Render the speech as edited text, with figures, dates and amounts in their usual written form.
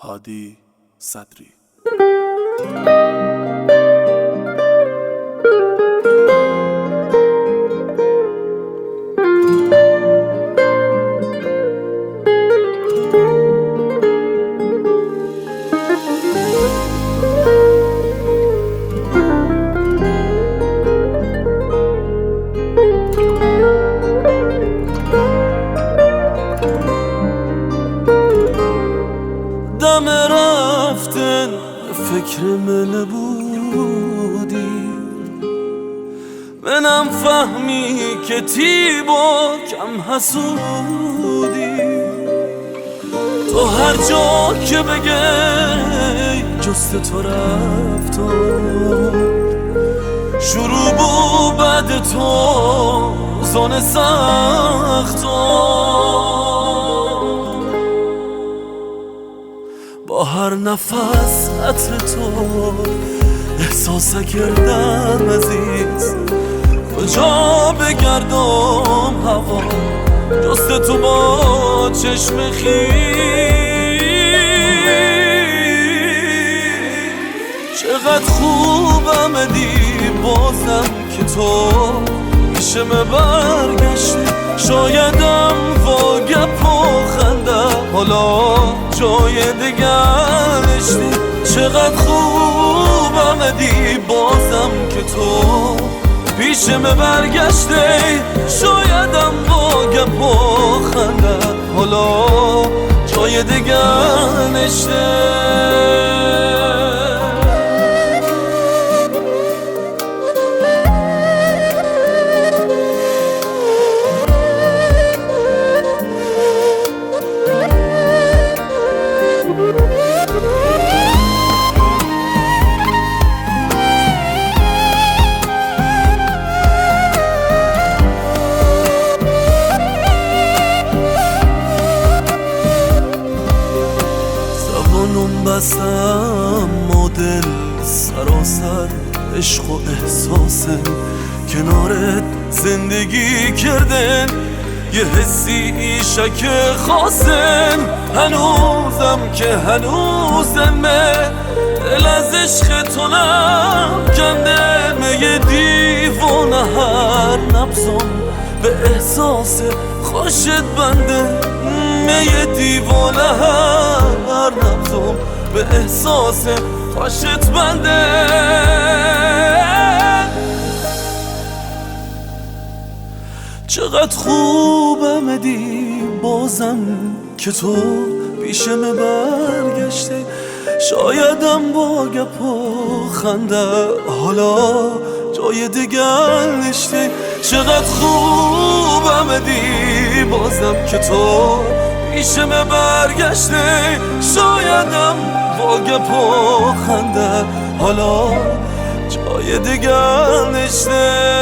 هادی صدری. دم رفتن فکر من بودی، منم فهمی که تی با کم حسودی. تو هر جا که بگی جست تو رفتار، شروع بو بعد تو زن سختار. با هر نفس عطر تو احساس کردم عزیز، کجا بگردم هوا جست تو با چشم خیز. چقدر خوبم دی بازم که تو پیشم برگشتی، شایدم با گپ و خنده حالا جای دیگر نشتی. چقدر خوبم دی بازم که تو پیشم برگشتی، شایدم با گپ و خنده حالا جای دیگر نشتی. بستم ما دل سراسر عشق و احساسه، کنارت زندگی کردن یه حسی شک خاصن. هنوزم که هنوزمه دل از عشق تو نکنده، یه دیوانه هر نبضم به احساس خوشت بنده. یه دیوانه هر نبضم به احساس خوشت بنده. چقدر خوبم دی بازم که تو پیشم برگشتی، شایدم با گپ و خنده حالا جای دیگر نشتی. چقدر خوبم دی بازم که تو پیشم برگشتی، شایدم با گپ و خنده حالا جای دیگر نشتی.